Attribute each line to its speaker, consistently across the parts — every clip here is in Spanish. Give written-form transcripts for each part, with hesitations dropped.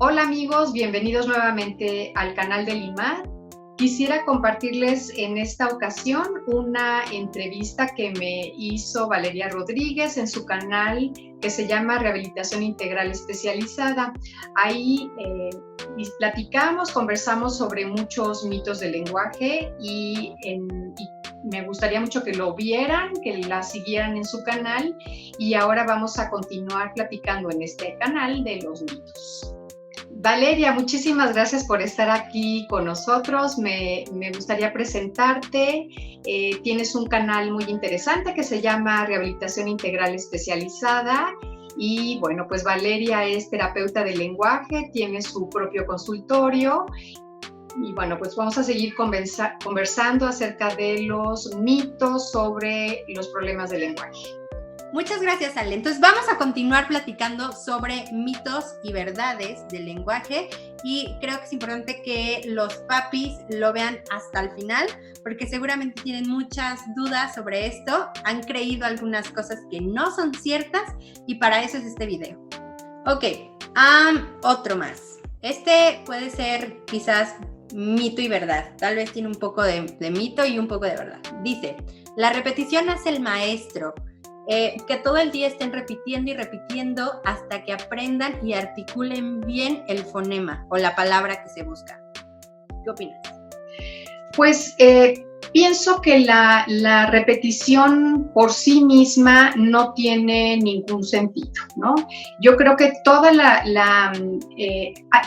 Speaker 1: Hola amigos, bienvenidos nuevamente al canal de Limar. Quisiera compartirles en esta ocasión una entrevista que me hizo Valeria Rodríguez en su canal que se llama Rehabilitación Integral Especializada. Ahí platicamos, conversamos sobre muchos mitos del lenguaje y me gustaría mucho que lo vieran, que la siguieran en su canal, y ahora vamos a continuar platicando en este canal de los mitos. Valeria, muchísimas gracias por estar aquí con nosotros. Me gustaría presentarte. Tienes un canal muy interesante que se llama Rehabilitación Integral Especializada. Y bueno, pues Valeria es terapeuta del lenguaje, tiene su propio consultorio. Y bueno, pues vamos a seguir conversando acerca de los mitos sobre los problemas del lenguaje.
Speaker 2: Muchas gracias, Ale. Entonces vamos a continuar platicando sobre mitos y verdades del lenguaje, y creo que es importante que los papis lo vean hasta el final porque seguramente tienen muchas dudas sobre esto, han creído algunas cosas que no son ciertas y para eso es este video. Ok, otro más. Este puede ser quizás mito y verdad, tal vez tiene un poco de mito y un poco de verdad. Dice, la repetición hace el maestro. Que todo el día estén repitiendo y repitiendo hasta que aprendan y articulen bien el fonema o la palabra que se busca. ¿Qué opinas?
Speaker 1: Pues pienso que la repetición por sí misma no tiene ningún sentido, ¿no? Yo creo que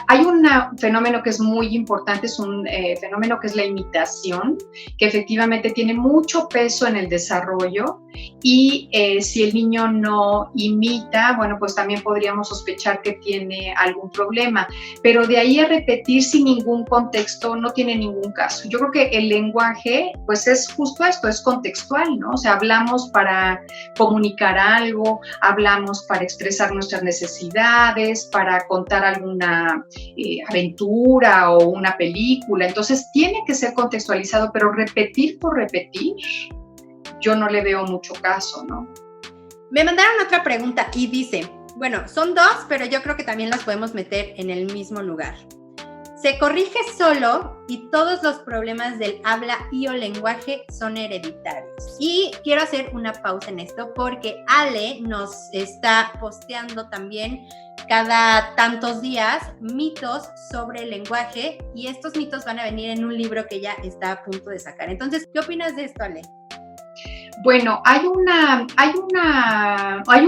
Speaker 1: hay un fenómeno que es muy importante, es un fenómeno que es la imitación, que efectivamente tiene mucho peso en el desarrollo, y si el niño no imita, bueno, pues también podríamos sospechar que tiene algún problema, pero de ahí a repetir sin ningún contexto no tiene ningún caso. Yo creo que el lenguaje, pues es justo esto, es contextual, ¿no? O sea, hablamos para comunicar algo, hablamos para expresar nuestras necesidades, para contar alguna aventura o una película, entonces tiene que ser contextualizado, pero repetir por repetir, yo no le veo mucho caso, ¿no?
Speaker 2: Me mandaron otra pregunta y dice, bueno, son dos, pero yo creo que también las podemos meter en el mismo lugar. Se corrige solo y todos los problemas del habla y o lenguaje son hereditarios. Y quiero hacer una pausa en esto porque Ale nos está posteando también cada tantos días mitos sobre el lenguaje, y estos mitos van a venir en un libro que ya está a punto de sacar. Entonces, ¿qué opinas de esto, Ale?
Speaker 1: Bueno, hay un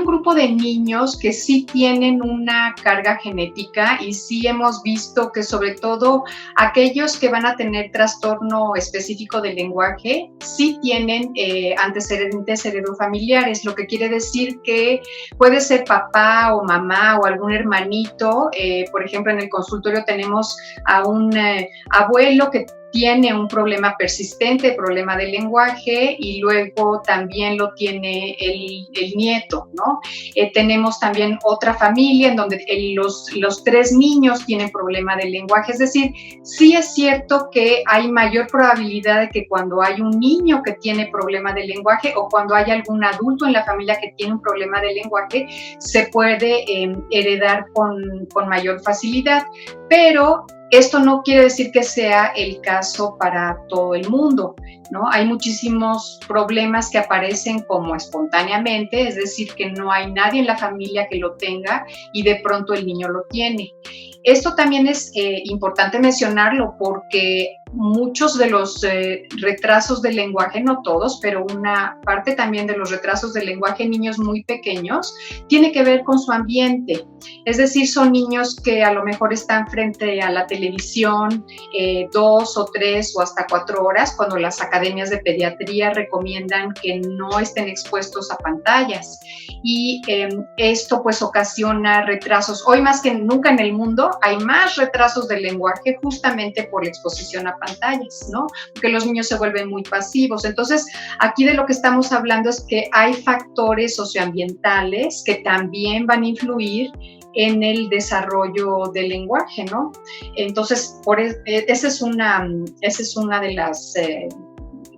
Speaker 1: grupo de niños que sí tienen una carga genética, y sí hemos visto que sobre todo aquellos que van a tener trastorno específico del lenguaje sí tienen antecedentes heredofamiliares, lo que quiere decir que puede ser papá o mamá o algún hermanito. Por ejemplo, en el consultorio tenemos a un abuelo que tiene un problema persistente, problema del lenguaje, y luego también lo tiene el nieto, ¿no? Tenemos también otra familia en donde los tres niños tienen problema del lenguaje. Es decir, sí es cierto que hay mayor probabilidad de que cuando hay un niño que tiene problema del lenguaje o cuando hay algún adulto en la familia que tiene un problema del lenguaje, se puede heredar con mayor facilidad, pero esto no quiere decir que sea el caso para todo el mundo, ¿no? Hay muchísimos problemas que aparecen como espontáneamente, es decir, que no hay nadie en la familia que lo tenga y de pronto el niño lo tiene. Esto también es importante mencionarlo porque muchos de los retrasos del lenguaje, no todos, pero una parte también de los retrasos del lenguaje en niños muy pequeños tiene que ver con su ambiente. Es decir, son niños que a lo mejor están frente a la televisión 2 o 3 o hasta 4 horas, cuando las academias de pediatría recomiendan que no estén expuestos a pantallas. Y esto pues ocasiona retrasos. Hoy más que nunca en el mundo hay más retrasos del lenguaje justamente por la exposición a pantallas, ¿no? Porque los niños se vuelven muy pasivos. Entonces, aquí de lo que estamos hablando es que hay factores socioambientales que también van a influir en el desarrollo del lenguaje, ¿no? Entonces, esa es una de las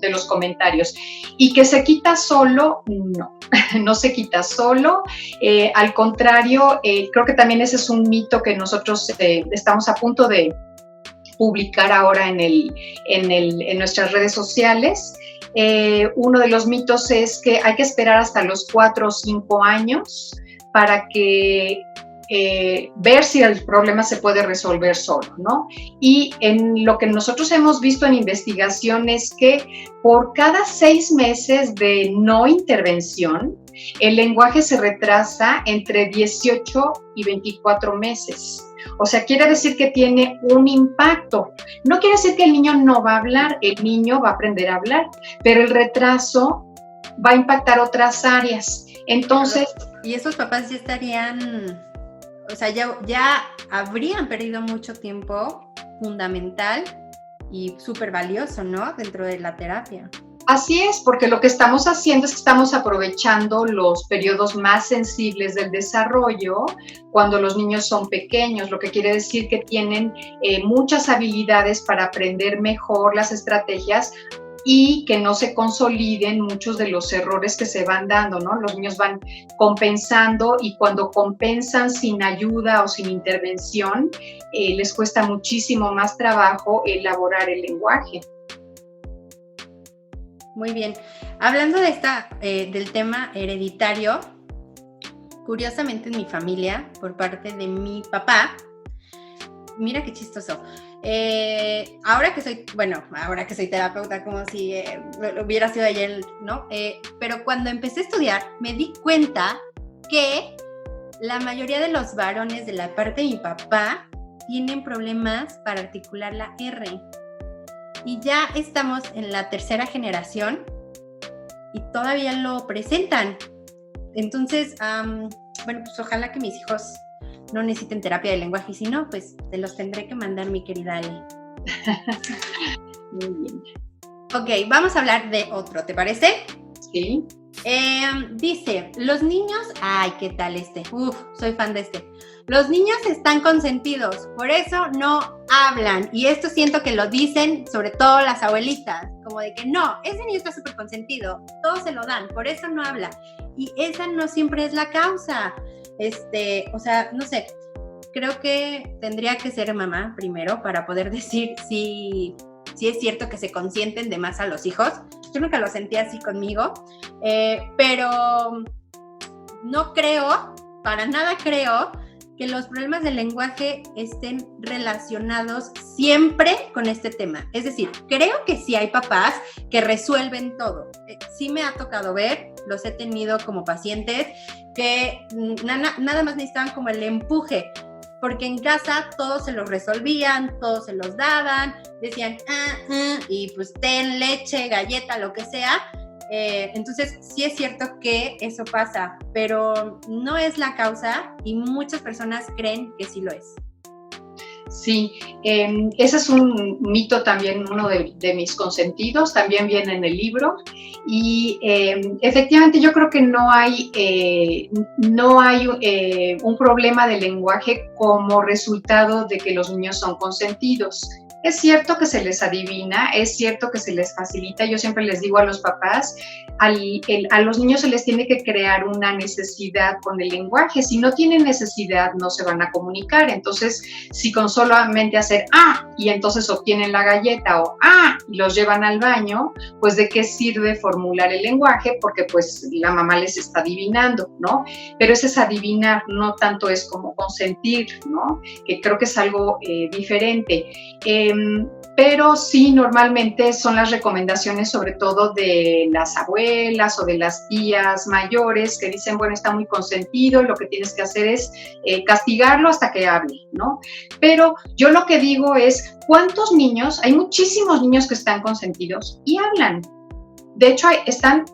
Speaker 1: de los comentarios. Y que se quita solo, no, no se quita solo. Al contrario, creo que también ese es un mito que nosotros estamos a punto de publicar ahora en nuestras redes sociales. Uno de los mitos es que hay que esperar hasta los 4 o 5 años para que ver si el problema se puede resolver solo, ¿no? Y en lo que nosotros hemos visto en investigación es que por cada 6 meses de no intervención, el lenguaje se retrasa entre 18 y 24 meses. O sea, quiere decir que tiene un impacto. No quiere decir que el niño no va a hablar, el niño va a aprender a hablar, pero el retraso va a impactar otras áreas. Entonces...
Speaker 2: Y esos papás ya estarían, o sea, ya habrían perdido mucho tiempo fundamental y súper valioso, ¿no? Dentro de la terapia.
Speaker 1: Así es, porque lo que estamos haciendo es que estamos aprovechando los periodos más sensibles del desarrollo cuando los niños son pequeños, lo que quiere decir que tienen muchas habilidades para aprender mejor las estrategias y que no se consoliden muchos de los errores que se van dando, ¿no? Los niños van compensando y cuando compensan sin ayuda o sin intervención, les cuesta muchísimo más trabajo elaborar el lenguaje.
Speaker 2: Muy bien. Hablando de del tema hereditario, curiosamente en mi familia, por parte de mi papá, mira qué chistoso. Ahora que soy terapeuta, como si hubiera sido ayer, ¿no? Pero cuando empecé a estudiar, me di cuenta que la mayoría de los varones de la parte de mi papá tienen problemas para articular la R. Y ya estamos en la 3ª generación y todavía lo presentan. Entonces, pues ojalá que mis hijos no necesiten terapia de lenguaje y si no, pues te los tendré que mandar, mi querida Ale.
Speaker 1: Muy bien.
Speaker 2: Ok, vamos a hablar de otro, ¿te parece?
Speaker 1: Sí.
Speaker 2: Dice, los niños... Ay, ¿qué tal este? Soy fan de este. Los niños están consentidos, por eso no hablan. Y esto siento que lo dicen sobre todo las abuelitas, como de que no, ese niño está súper consentido, todos se lo dan, por eso no habla. Y esa no siempre es la causa. O sea, no sé, creo que tendría que ser mamá primero para poder decir si es cierto que se consienten de más a los hijos. Yo nunca lo sentí así conmigo, pero no creo, para nada creo, que los problemas del lenguaje estén relacionados siempre con este tema. Es decir, creo que sí hay papás que resuelven todo. Sí me ha tocado ver, los he tenido como pacientes, que nada más necesitaban como el empuje, porque en casa todos se los resolvían, todos se los daban, decían, y pues ten, leche, galleta, lo que sea. Entonces sí es cierto que eso pasa, pero no es la causa y muchas personas creen que sí lo es.
Speaker 1: Sí, ese es un mito también, uno de mis consentidos, también viene en el libro y efectivamente yo creo que no hay un problema de lenguaje como resultado de que los niños son consentidos. Es cierto que se les adivina, es cierto que se les facilita. Yo siempre les digo a los papás, a los niños se les tiene que crear una necesidad con el lenguaje. Si no tienen necesidad, no se van a comunicar. Entonces, si con solamente hacer y entonces obtienen la galleta o y los llevan al baño, pues ¿de qué sirve formular el lenguaje? Porque pues la mamá les está adivinando, ¿no? Pero ese es adivinar, no tanto es como consentir, ¿no? Que creo que es algo diferente. Pero sí, normalmente son las recomendaciones sobre todo de las abuelas o de las tías mayores que dicen, bueno, está muy consentido, lo que tienes que hacer es castigarlo hasta que hable, ¿no? Pero yo lo que digo es, ¿cuántos niños? Hay muchísimos niños que están consentidos y hablan. De hecho, están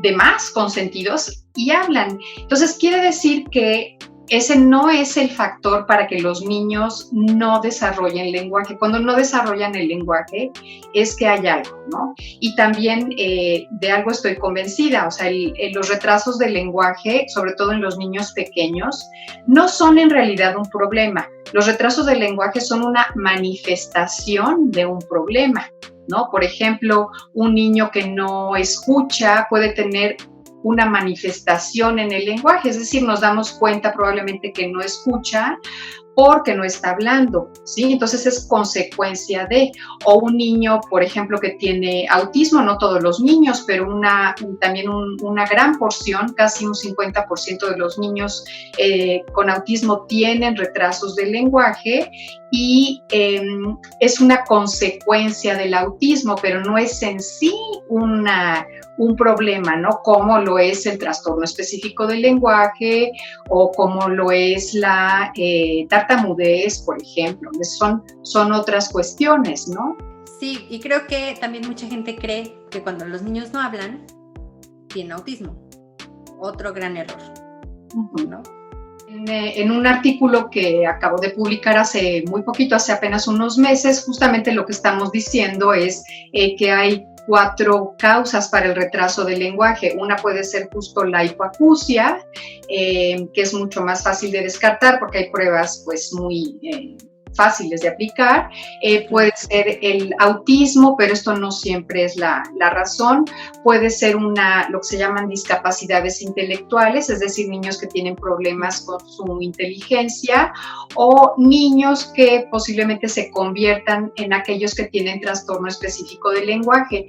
Speaker 1: de más consentidos y hablan. Entonces, quiere decir que ese no es el factor para que los niños no desarrollen lenguaje. Cuando no desarrollan el lenguaje es que hay algo, ¿no? Y también de algo estoy convencida, o sea, los retrasos del lenguaje, sobre todo en los niños pequeños, no son en realidad un problema. Los retrasos del lenguaje son una manifestación de un problema. ¿no? Por ejemplo, un niño que no escucha puede tener una manifestación en el lenguaje, es decir, nos damos cuenta probablemente que no escucha porque no está hablando, ¿sí? Entonces es consecuencia de, o un niño, por ejemplo, que tiene autismo, no todos los niños, pero también una gran porción, casi un 50% de los niños con autismo tienen retrasos del lenguaje y es una consecuencia del autismo, pero no es en sí un problema, ¿no? Como lo es el trastorno específico del lenguaje o como lo es la tartamudez, por ejemplo. Son otras cuestiones, ¿no?
Speaker 2: Sí, y creo que también mucha gente cree que cuando los niños no hablan, tienen autismo. Otro gran error, ¿no?
Speaker 1: En un artículo que acabo de publicar hace muy poquito, hace apenas unos meses, justamente lo que estamos diciendo es que hay 4 causas para el retraso del lenguaje. Una puede ser justo la hipoacusia, que es mucho más fácil de descartar porque hay pruebas pues muy fáciles de aplicar. Puede ser el autismo, pero esto no siempre es la razón. Puede ser lo que se llaman discapacidades intelectuales, es decir, niños que tienen problemas con su inteligencia o niños que posiblemente se conviertan en aquellos que tienen trastorno específico del lenguaje,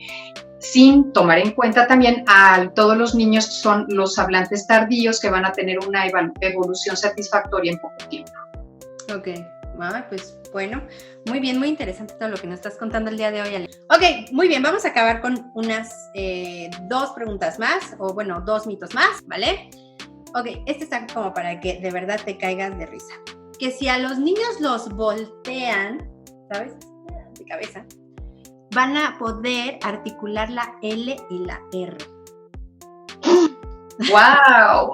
Speaker 1: sin tomar en cuenta también a todos los niños que son los hablantes tardíos que van a tener una evolución satisfactoria en poco tiempo.
Speaker 2: Ok. Pues bueno, muy bien, muy interesante todo lo que nos estás contando el día de hoy, Ale. Ok, muy bien, vamos a acabar con unas 2 preguntas más, o bueno, 2 mitos más, ¿vale? Ok, este está como para que de verdad te caigas de risa. Que si a los niños los voltean, ¿sabes? De cabeza, van a poder articular la L y la R.
Speaker 1: ¡Wow!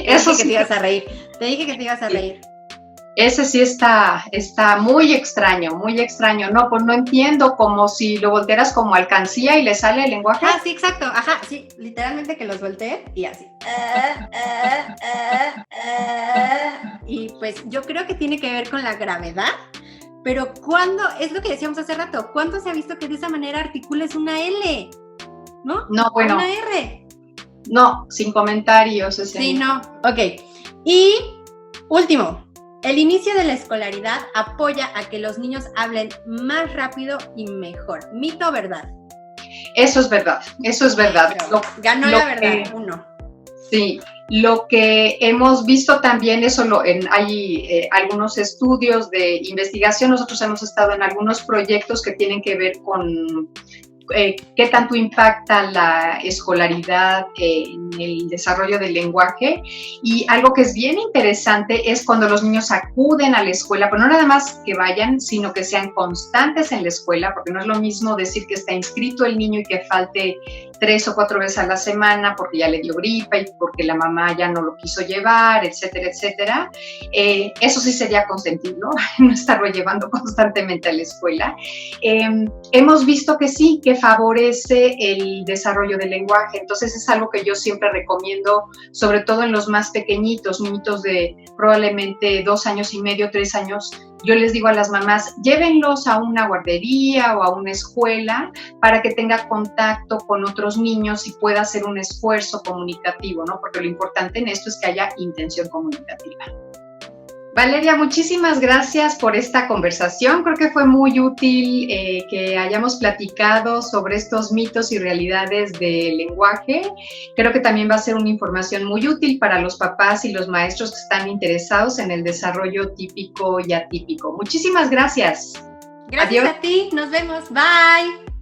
Speaker 2: Eso sí. Te ibas a reír. Te dije que te ibas a reír.
Speaker 1: Ese sí está muy extraño, muy extraño. No, pues no entiendo, como si lo voltearas como alcancía y le sale el lenguaje.
Speaker 2: Ah, sí, exacto, ajá, sí, literalmente que los voltee y así. Y pues yo creo que tiene que ver con la gravedad, pero es lo que decíamos hace rato, ¿cuándo se ha visto que de esa manera articules una L? ¿No?
Speaker 1: No, bueno.
Speaker 2: Una R.
Speaker 1: No, sin comentarios.
Speaker 2: Sí, no, ok. Y último. El inicio de la escolaridad apoya a que los niños hablen más rápido y mejor. ¿Mito o verdad?
Speaker 1: Eso es verdad, eso es verdad.
Speaker 2: Ganó la verdad, 1.
Speaker 1: Sí, lo que hemos visto también, hay algunos estudios de investigación, nosotros hemos estado en algunos proyectos que tienen que ver con qué tanto impacta la escolaridad en el desarrollo del lenguaje, y algo que es bien interesante es cuando los niños acuden a la escuela, pero no nada más que vayan, sino que sean constantes en la escuela, porque no es lo mismo decir que está inscrito el niño y que falte 3 o 4 veces a la semana porque ya le dio gripa y porque la mamá ya no lo quiso llevar, etcétera, etcétera. Eso sí sería consentirlo, no estarlo llevando constantemente a la escuela. Hemos visto que sí, que favorece el desarrollo del lenguaje, entonces es algo que yo siempre recomiendo, sobre todo en los más pequeñitos, niñitos de probablemente 2 años y medio, 3 años. Yo les digo a las mamás, llévenlos a una guardería o a una escuela para que tenga contacto con otros niños y pueda hacer un esfuerzo comunicativo, ¿no? Porque lo importante en esto es que haya intención comunicativa. Valeria, muchísimas gracias por esta conversación. Creo que fue muy útil que hayamos platicado sobre estos mitos y realidades del lenguaje. Creo que también va a ser una información muy útil para los papás y los maestros que están interesados en el desarrollo típico y atípico. Muchísimas gracias.
Speaker 2: Gracias. Adiós. A ti, nos vemos. Bye.